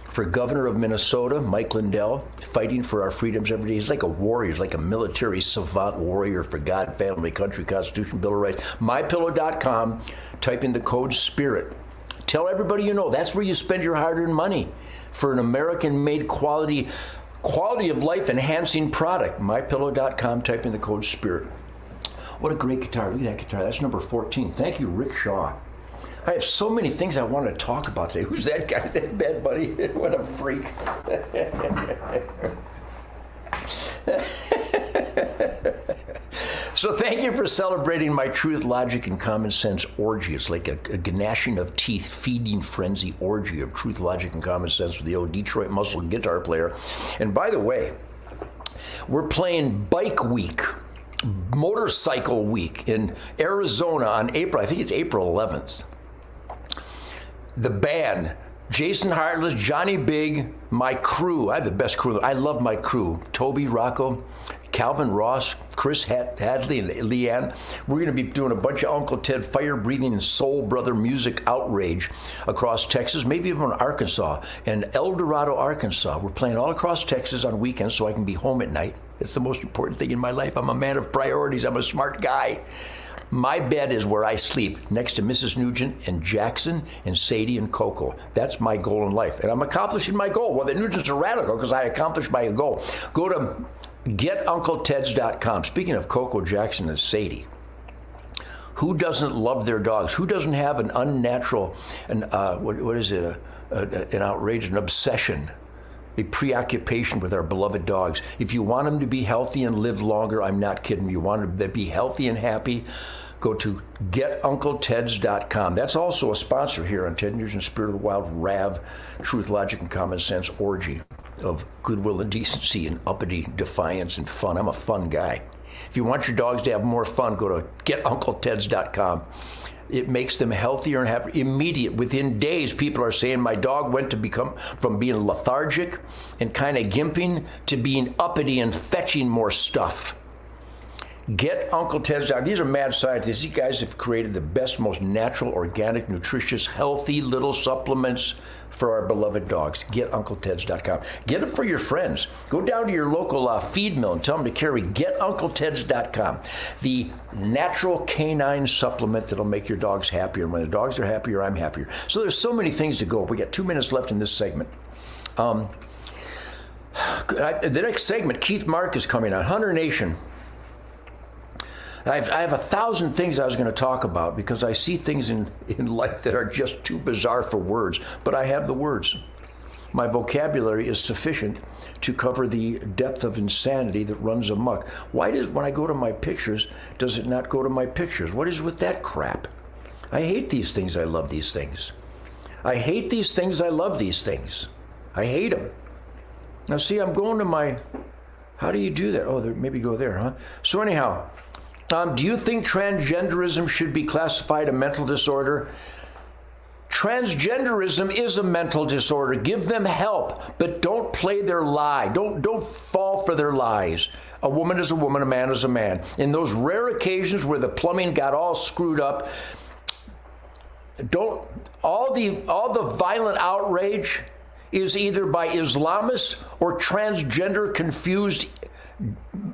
for governor of Minnesota. Mike Lindell, fighting for our freedoms every day. He's like a warrior. He's like a military savant warrior for God, family, country, Constitution, Bill of Rights. MyPillow.com. Type in the code SPIRIT. Tell everybody you know. That's where you spend your hard-earned money for an American-made quality of life enhancing product. MyPillow.com. Type in the code SPIRIT. What a great guitar. Look at that guitar. That's number 14. Thank you, Rick Shaw. I have so many things I want to talk about today. Who's that guy? That bad buddy? What a freak. So thank you for celebrating my truth, logic, and common sense orgy. It's like a gnashing of teeth, feeding frenzy orgy of truth, logic, and common sense with the old Detroit Muscle guitar player. And by the way, we're playing Bike Week, Motorcycle Week in Arizona on April 11th. The band, Jason Hartless, Johnny Big, my crew. I have the best crew. I love my crew. Toby, Rocco, Calvin Ross, Chris Hadley, and Leanne. We're going to be doing a bunch of Uncle Ted fire-breathing soul brother music outrage across Texas, maybe even Arkansas, and El Dorado, Arkansas. We're playing all across Texas on weekends so I can be home at night. It's the most important thing in my life. I'm a man of priorities. I'm a smart guy. My bed is where I sleep, next to Mrs. Nugent and Jackson and Sadie and Coco. That's my goal in life. And I'm accomplishing my goal. Well, the Nugents are radical because I accomplished my goal. Go to GetUncleTeds.com. Speaking of Coco, Jackson, and Sadie, who doesn't love their dogs? Who doesn't have an unnatural, an outrage, an obsession, a preoccupation with our beloved dogs? If you want them to be healthy and live longer, I'm not kidding. You want them to be healthy and happy, go to GetUncleTeds.com. That's also a sponsor here on Ted Nugent Spirit of the Wild, RAV, Truth, Logic, and Common Sense orgy of goodwill and decency and uppity defiance and fun. I'm a fun guy. If you want your dogs to have more fun, go to GetUncleTeds.com. It makes them healthier and happier. Immediate, within days, people are saying my dog went to become from being lethargic and kind of gimping to being uppity and fetching more stuff. Get Uncle Ted's dog. These are mad scientists. These guys have created the best, most natural, organic, nutritious, healthy little supplements for our beloved dogs. Get UncleTeds.com. Get it for your friends. Go down to your local feed mill and tell them to carry GetUncleTeds.com, the natural canine supplement that'll make your dogs happier. And when the dogs are happier, I'm happier. So there's so many things to go. We got 2 minutes left in this segment. The next segment, Keith Mark is coming on. Hunter Nation. I have 1,000 things I was going to talk about because I see things in life that are just too bizarre for words, but I have the words. My vocabulary is sufficient to cover the depth of insanity that runs amok. Why does, when I go to my pictures, does it not go to my pictures? What is with that crap? I hate these things. I love these things. I hate these things. I love these things. I hate them. Now, see, I'm going to my... How do you do that? Oh, maybe go there, huh? So anyhow... do you think transgenderism should be classified a mental disorder? Transgenderism is a mental disorder. Give them help, but don't play their lie. Don't fall for their lies. A woman is a woman, a man is a man. In those rare occasions where the plumbing got all screwed up, all the violent outrage is either by Islamists or transgender confused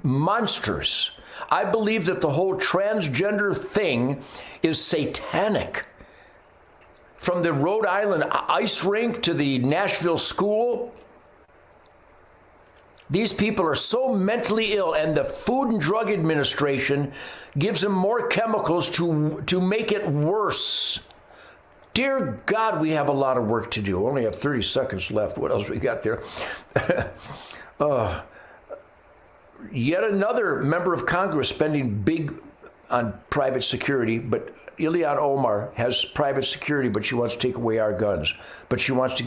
monsters. I believe that the whole transgender thing is satanic. From the Rhode Island ice rink to the Nashville school, these people are so mentally ill, and the Food and Drug Administration gives them more chemicals to make it worse. Dear God, we have a lot of work to do. We only have 30 seconds left. What else we got there? Yet another member of Congress spending big on private security, but Ilhan Omar has private security, but she wants to take away our guns. But she wants to...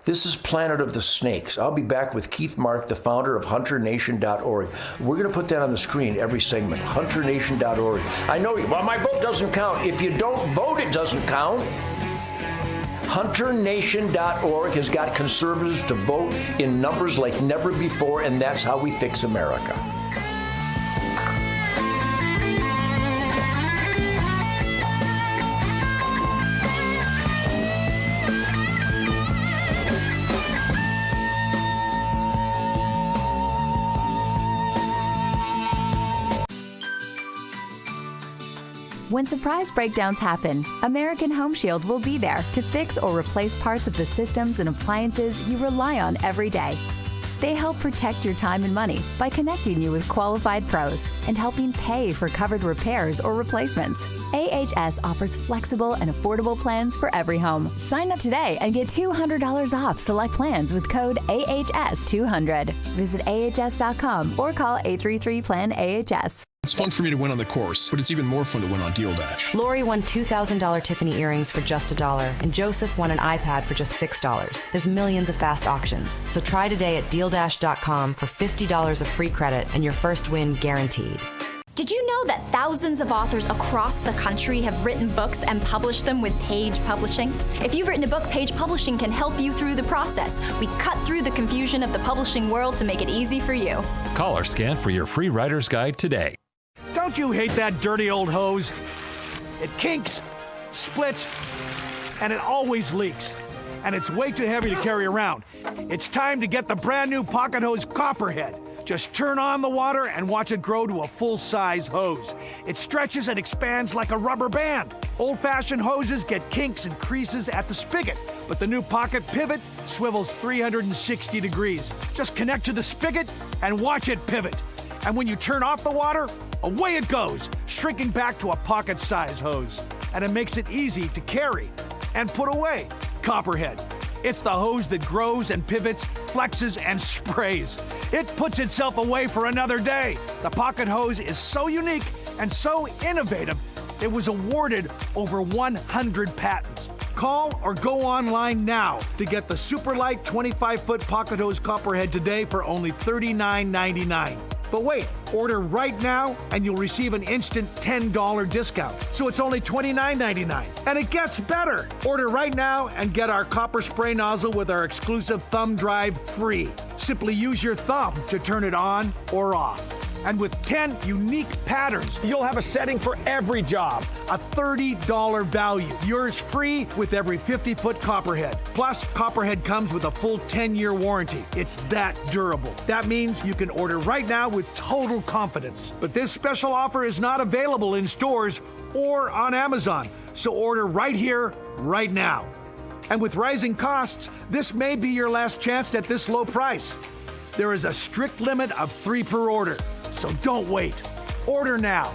This is Planet of the Snakes. I'll be back with Keith Mark, the founder of HunterNation.org. We're going to put that on the screen every segment, HunterNation.org. I know, well, my vote doesn't count. If you don't vote, it doesn't count. HunterNation.org has got conservatives to vote in numbers like never before, and that's how we fix America. When surprise breakdowns happen, American Home Shield will be there to fix or replace parts of the systems and appliances you rely on every day. They help protect your time and money by connecting you with qualified pros and helping pay for covered repairs or replacements. AHS offers flexible and affordable plans for every home. Sign up today and get $200 off select plans with code AHS200. Visit AHS.com or call 833-PLAN-AHS. It's fun for me to win on the course, but it's even more fun to win on Deal Dash. Lori won $2,000 Tiffany earrings for just $1, and Joseph won an iPad for just $6. There's millions of fast auctions, so try today at DealDash.com for $50 of free credit and your first win guaranteed. Did you know that thousands of authors across the country have written books and published them with Page Publishing? If you've written a book, Page Publishing can help you through the process. We cut through the confusion of the publishing world to make it easy for you. Call or scan for your free writer's guide today. Don't you hate that dirty old hose? It kinks, splits, and it always leaks. And it's way too heavy to carry around. It's time to get the brand new Pocket Hose Copperhead. Just turn on the water and watch it grow to a full-size hose. It stretches and expands like a rubber band. Old-fashioned hoses get kinks and creases at the spigot, but the new Pocket Pivot swivels 360 degrees. Just connect to the spigot and watch it pivot. And when you turn off the water, away it goes, shrinking back to a pocket-size hose. And it makes it easy to carry and put away. Copperhead. It's the hose that grows and pivots, flexes, and sprays. It puts itself away for another day. The Pocket Hose is so unique and so innovative, it was awarded over 100 patents. Call or go online now to get the super light 25-foot Pocket Hose Copperhead today for only $39.99. But wait, order right now and you'll receive an instant $10 discount. So it's only $29.99. And it gets better. Order right now and get our copper spray nozzle with our exclusive thumb drive free. Simply use your thumb to turn it on or off. And with 10 unique patterns, you'll have a setting for every job. A $30 value. Yours free with every 50-foot Copperhead. Plus, Copperhead comes with a full 10-year warranty. It's that durable. That means you can order right now with total confidence. But this special offer is not available in stores or on Amazon. So order right here, right now. And with rising costs, this may be your last chance at this low price. There is a strict limit of 3 per order. So don't wait. Order now.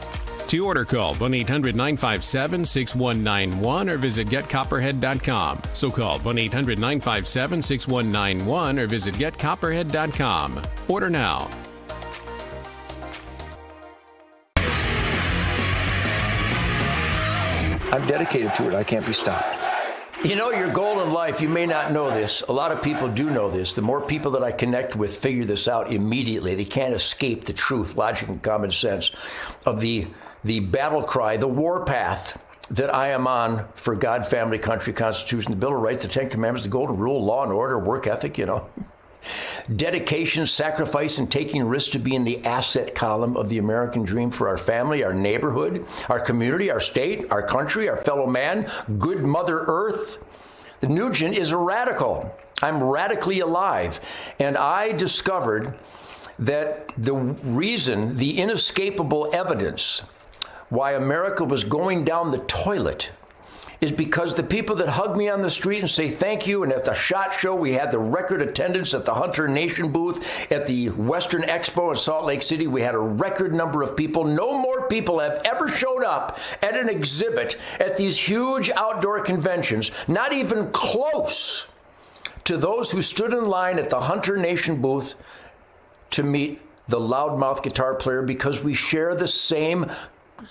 To order, call 1-800-957-6191 or visit getcopperhead.com. So call 1-800-957-6191 or visit getcopperhead.com. Order now. I'm dedicated to it. I can't be stopped. You know, your goal in life, you may not know this. A lot of people do know this. The more people that I connect with figure this out immediately. They can't escape the truth, logic, and common sense of the battle cry, the war path that I am on for God, family, country, Constitution, the Bill of Rights, the Ten Commandments, the Golden Rule, law and order, work ethic, you know. Dedication, sacrifice, and taking risks to be in the asset column of the American dream for our family, our neighborhood, our community, our state, our country, our fellow man, good Mother Earth. The Nugent is a radical. I'm radically alive. And I discovered that the reason, the inescapable evidence why America was going down the toilet is because the people that hug me on the street and say thank you, and at the SHOT Show, we had the record attendance at the Hunter Nation booth, at the Western Expo in Salt Lake City, we had a record number of people. No more people have ever showed up at an exhibit at these huge outdoor conventions, not even close to those who stood in line at the Hunter Nation booth to meet the loudmouth guitar player, because we share the same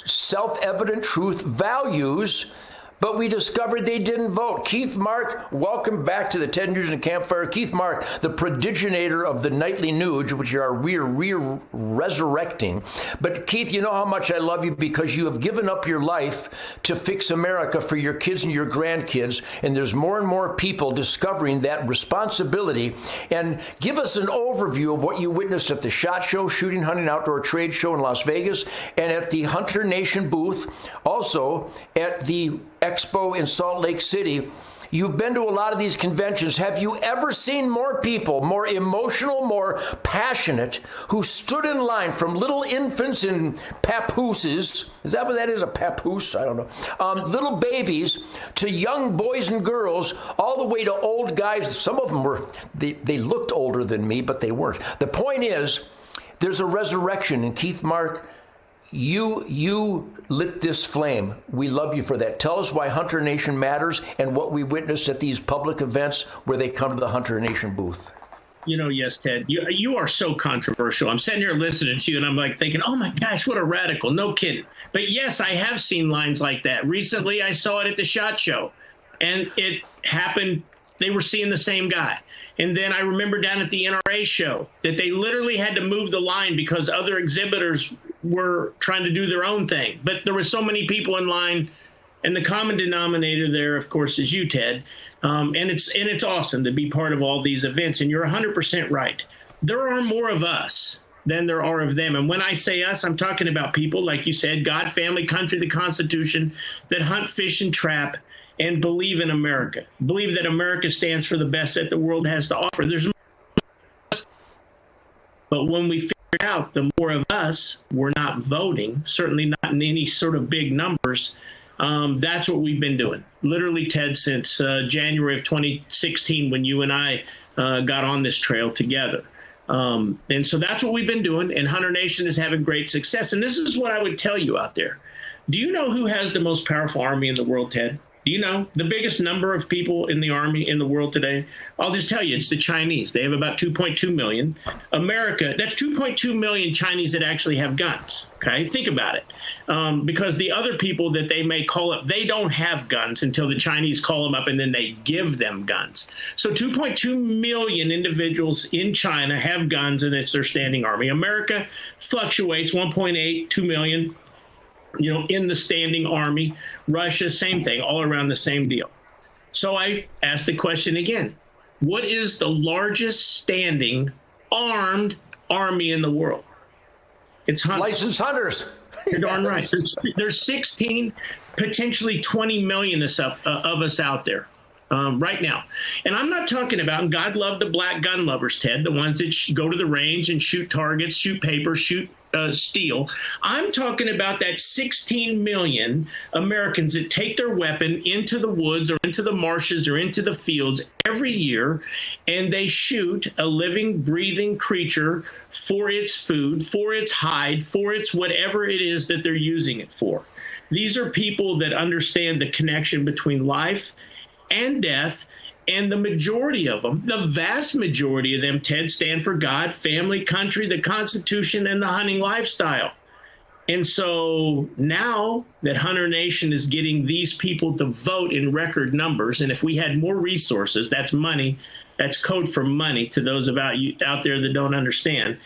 self-evident truth values, but we discovered they didn't vote. Keith Mark, welcome back to the Ted Nugent Campfire. Keith Mark, the prodiginator of the nightly news, which we're resurrecting. But Keith, you know how much I love you, because you have given up your life to fix America for your kids and your grandkids. And there's more and more people discovering that responsibility. And give us an overview of what you witnessed at the SHOT Show, Shooting, Hunting, Outdoor Trade Show in Las Vegas, and at the Hunter Nation booth, also at the Expo in Salt Lake City. You've been to a lot of these conventions. Have you ever seen more people, more emotional, more passionate, who stood in line, from little infants in papooses? Is that what that is, a papoose? I don't know. Little babies to young boys and girls, all the way to old guys. Some of them they looked older than me, but they weren't. The point is, there's a resurrection. And Keith Mark, you lit this flame. We love you for that. Tell us why Hunter Nation matters and what we witnessed at these public events where they come to the Hunter Nation booth. Yes, Ted, you are so controversial. I'm sitting here listening to you and I'm like thinking, oh my gosh, what a radical. No kidding. But yes, I have seen lines like that. Recently, I saw it at the SHOT Show, and it happened. They were seeing the same guy. And then I remember down at the NRA show that they literally had to move the line because other exhibitors were trying to do their own thing. But there were so many people in line, and the common denominator there, of course, is you, Ted. And it's awesome to be part of all these events. And you're 100% right. There are more of us than there are of them. And when I say us, I'm talking about people, like you said, God, family, country, the Constitution, that hunt, fish, and trap, and believe in America. Believe that America stands for the best that the world has to offer. But when we figured out the more of us were not voting, certainly not in any sort of big numbers, that's what we've been doing. Literally, Ted, since January of 2016, when you and I got on this trail together. And so that's what we've been doing. And Hunter Nation is having great success. And this is what I would tell you out there. Do you know who has the most powerful army in the world, Ted? Do you know the biggest number of people in the army in the world today? I'll just tell you, it's the Chinese. They have about 2.2 million. America, that's 2.2 million Chinese that actually have guns. Okay, think about it. Because the other people that they may call up, they don't have guns until the Chinese call them up and then they give them guns. So 2.2 million individuals in China have guns, and it's their standing army. America fluctuates, 1.8, 2 million. In the standing army. Russia, same thing, all around the same deal. So I asked the question again, what is the largest standing armed army in the world? It's hunters. Licensed hunters. You're darn right. There's 16, potentially 20 million of us out there right now. And I'm not talking about, and God love the black gun lovers, Ted, the ones that go to the range and shoot targets, shoot paper, shoot steel. I'm talking about that 16 million Americans that take their weapon into the woods or into the marshes or into the fields every year, and they shoot a living, breathing creature for its food, for its hide, for its whatever it is that they're using it for. These are people that understand the connection between life and death. And the majority of them, the vast majority of them, Ted, stand for God, family, country, the Constitution, and the hunting lifestyle. And so now that Hunter Nation is getting these people to vote in record numbers, and if we had more resources, that's money, that's code for money to those out there that don't understand.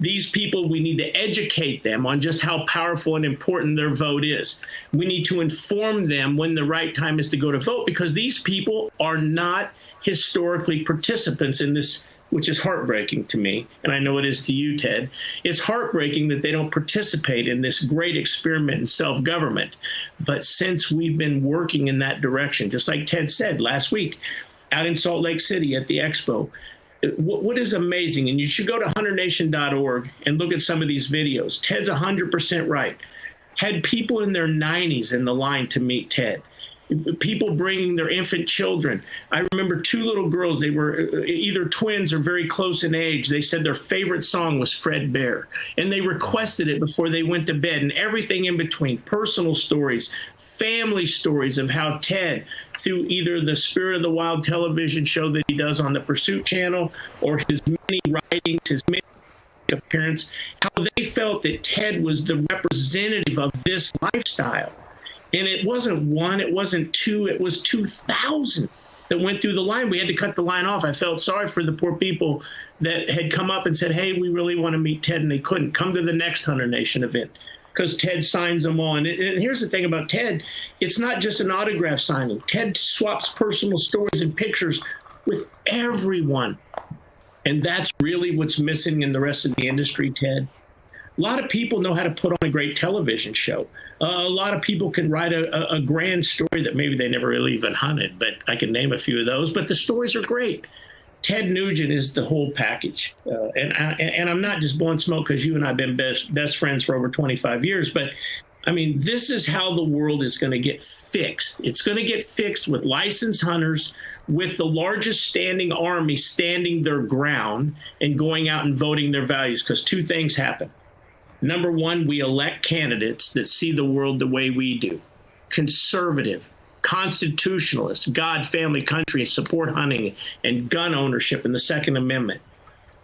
These people, we need to educate them on just how powerful and important their vote is. We need to inform them when the right time is to go to vote, because these people are not historically participants in this, which is heartbreaking to me. And I know it is to you, Ted. It's heartbreaking that they don't participate in this great experiment in self-government. But since we've been working in that direction, just like Ted said last week, out in Salt Lake City at the Expo, what is amazing, and you should go to HunterNation.org and look at some of these videos. Ted's 100% right. Had people in their 90s in the line to meet Ted. People bringing their infant children. I remember 2 little girls. They were either twins or very close in age. They said their favorite song was Fred Bear, and they requested it before they went to bed, and everything in between. Personal stories, family stories of how Ted, through either the Spirit of the Wild television show that he does on the Pursuit channel or his many writings, his many appearances, how they felt that Ted was the representative of this lifestyle. And it wasn't 1, it wasn't 2, it was 2,000 that went through the line. We had to cut the line off. I felt sorry for the poor people that had come up and said, hey, we really want to meet Ted, and they couldn't come to the next Hunter Nation event because Ted signs them on. And here's the thing about Ted. It's not just an autograph signing. Ted swaps personal stories and pictures with everyone. And that's really what's missing in the rest of the industry, Ted. A lot of people know how to put on a great television show. A lot of people can write a grand story that maybe they never really even hunted, but I can name a few of those. But the stories are great. Ted Nugent is the whole package. And I'm not just blowing smoke because you and I have been best friends for over 25 years. But, I mean, this is how the world is going to get fixed. It's going to get fixed with licensed hunters, with the largest standing army standing their ground and going out and voting their values, because 2 things happen. Number 1, we elect candidates that see the world the way we do. Conservative, constitutionalists, God, family, country, support hunting and gun ownership and the Second Amendment.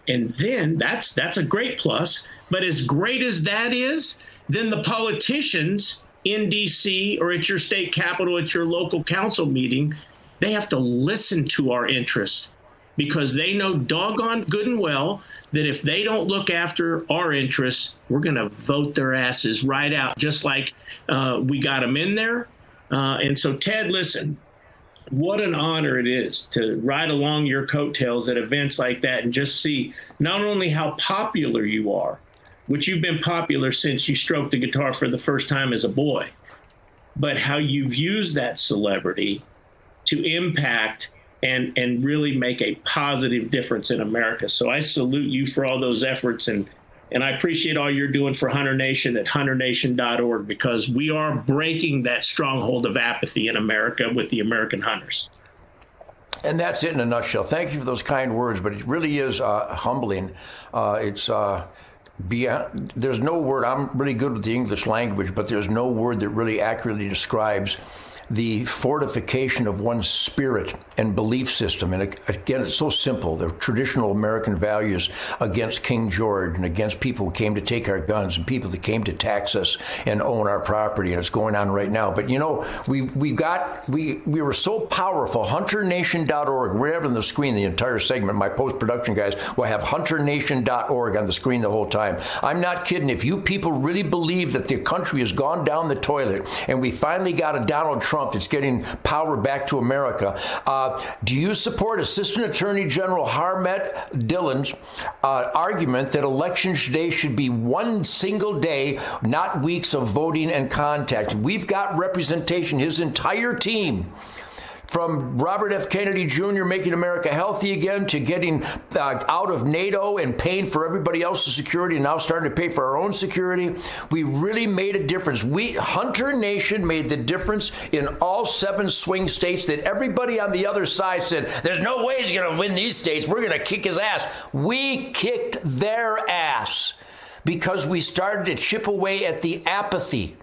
And then that's a great plus. But as great as that is, then the politicians in D.C. or at your state capitol, at your local council meeting, they have to listen to our interests, because they know doggone good and well that if they don't look after our interests, we're going to vote their asses right out, just like we got them in there. And so, Ted, listen, what an honor it is to ride along your coattails at events like that and just see not only how popular you are, which you've been popular since you stroked the guitar for the first time as a boy, but how you've used that celebrity to impact and really make a positive difference in America. So I salute you for all those efforts, and I appreciate all you're doing for Hunter Nation at HunterNation.org, because we are breaking that stronghold of apathy in America with the American hunters. And that's it in a nutshell. Thank you for those kind words, but it really is humbling. It's beyond, there's no word. I'm really good with the English language, but there's no word that really accurately describes the fortification of one's spirit and belief system. And again, it's so simple. The traditional American values against King George and against people who came to take our guns and people that came to tax us and own our property. And it's going on right now. But, you know, we were so powerful. HunterNation.org. We're having on the screen the entire segment. My post-production guys will have HunterNation.org on the screen the whole time. I'm not kidding. If you people really believe that the country has gone down the toilet and we finally got a Donald Trump that's getting power back to America, do you support Assistant Attorney General Harmet Dillon's argument that Election Day should be one single day, not weeks of voting and contact? We've got representation, his entire team, from Robert F. Kennedy Jr. making America healthy again to getting out of NATO and paying for everybody else's security and now starting to pay for our own security. We really made a difference. Hunter Nation made the difference in all 7 swing states that everybody on the other side said, there's no way he's going to win these states. We're going to kick his ass. We kicked their ass because we started to chip away at the apathy.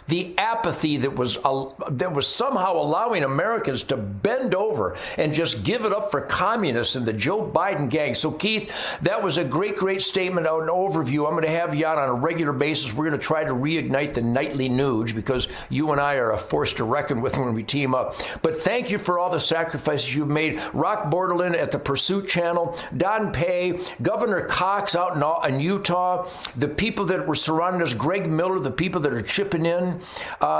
The apathy that was somehow allowing Americans to bend over and just give it up for communists and the Joe Biden gang. So, Keith, that was a great statement, an overview. I'm going to have you on a regular basis. We're going to try to reignite the nightly Nuge, because you and I are a force to reckon with when we team up. But thank you for all the sacrifices you've made. Rock Borderland at the Pursuit Channel, Don Pay, Governor Cox out in Utah, the people that were surrounding us, Greg Miller, the people that are chipping in.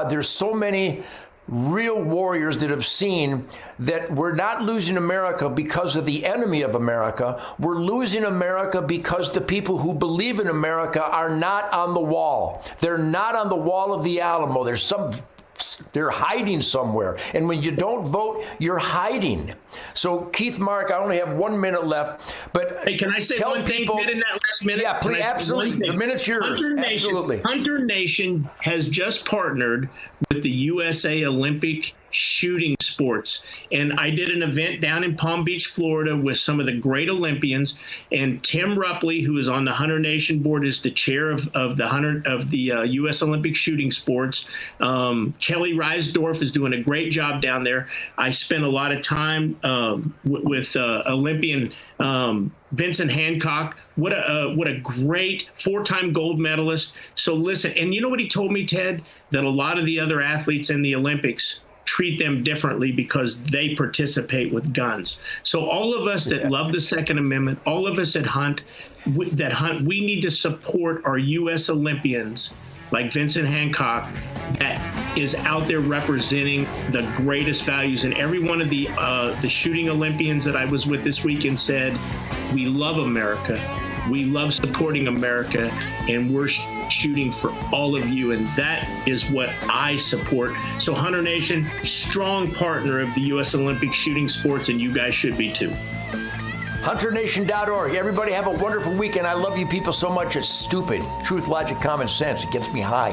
There's so many real warriors that have seen that we're not losing America because of the enemy of America. We're losing America because the people who believe in America are not on the wall. They're not on the wall of the Alamo. They're hiding somewhere. And when you don't vote, you're hiding. So, Keith, Mark, I only have 1 minute left. But hey, can I say one thing in that last minute? Yeah, please, absolutely. The minute's yours. Absolutely. Hunter Nation has just partnered with the USA Olympic shooting sports. And I did an event down in Palm Beach, Florida with some of the great Olympians. And Tim Rupley, who is on the Hunter Nation board, is the chair of the U.S. Olympic shooting sports. Kelly Reisdorf is doing a great job down there. I spent a lot of time with Olympian Vincent Hancock. What a great 4-time gold medalist. So listen, and you know what he told me, Ted? That a lot of the other athletes in the Olympics treat them differently because they participate with guns. So all of us that love the Second Amendment, all of us that hunt, we need to support our U.S. Olympians like Vincent Hancock that is out there representing the greatest values. And every one of the shooting Olympians that I was with this weekend said, we love America. We love supporting America, and we're shooting for all of you, and that is what I support. So Hunter Nation, strong partner of the U.S. Olympic shooting sports, and you guys should be too. HunterNation.org. Everybody have a wonderful weekend. I love you people so much. It's stupid. Truth, logic, common sense. It gets me high.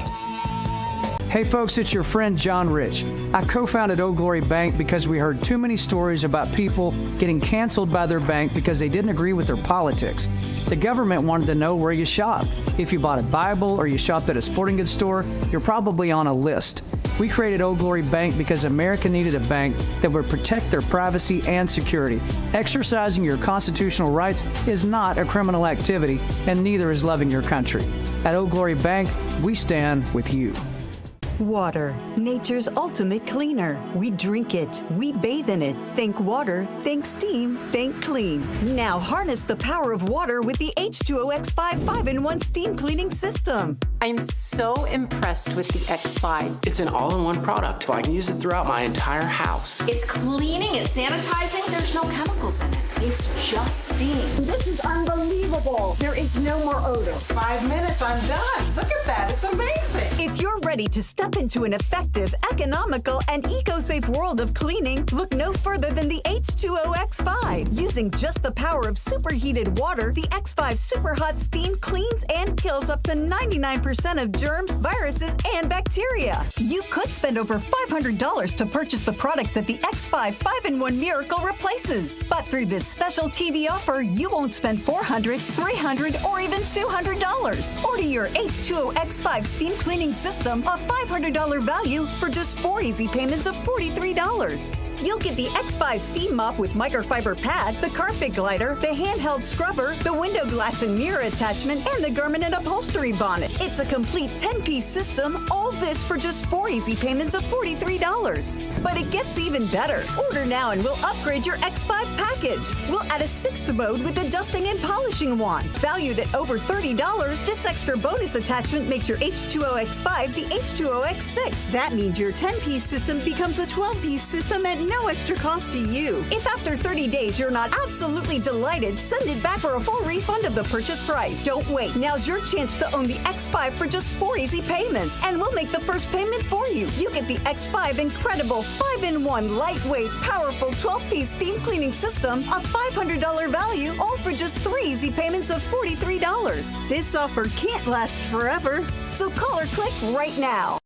Hey folks, it's your friend John Rich. I co-founded Old Glory Bank because we heard too many stories about people getting canceled by their bank because they didn't agree with their politics. The government wanted to know where you shop. If you bought a Bible or you shopped at a sporting goods store, you're probably on a list. We created Old Glory Bank because America needed a bank that would protect their privacy and security. Exercising your constitutional rights is not a criminal activity, and neither is loving your country. At Old Glory Bank, we stand with you. Water, nature's ultimate cleaner. We drink it, we bathe in it. Think water, think steam, think clean. Now harness the power of water with the H2O X5 5-in-1 steam cleaning system. I'm so impressed with the X5. It's an all-in-one product. I can use it throughout my entire house. It's cleaning, it's sanitizing. There's no chemicals in it. It's just steam. This is unbelievable. There is no more odor. 5 minutes, I'm done. Look at that. It's amazing. If you're ready to step into an effective, economical, and eco-safe world of cleaning, look no further than the H2O X5. Using just the power of superheated water, the X5 Super Hot Steam cleans and kills up to 99% of germs, viruses, and bacteria. You could spend over $500 to purchase the products that the X5 5-in-1 Miracle replaces. But through this special TV offer, you won't spend $400, $300, or even $200. Order your H2O X5 steam cleaning system, a $500 value, for just 4 easy payments of $43. You'll get the X5 steam mop with microfiber pad, the carpet glider, the handheld scrubber, the window glass and mirror attachment, and the garment and upholstery bonnet. It's a complete 10-piece system, all this for just 4 easy payments of $43. But it gets even better. Order now and we'll upgrade your X5 package. We'll add a 6th mode with a dusting and polishing wand. Valued at over $30, this extra bonus attachment makes your H2O X5 the H2O X6. That means your 10-piece system becomes a 12-piece system at no extra cost to you. If after 30 days you're not absolutely delighted, send it back for a full refund of the purchase price. Don't wait. Now's your chance to own the X5 for just 4 easy payments, and we'll make the first payment for you. You get the X5 incredible 5-in-1 lightweight, powerful 12-piece steam cleaning system, a $500 value, all for just 3 easy payments of $43. This offer can't last forever, so call or click right now.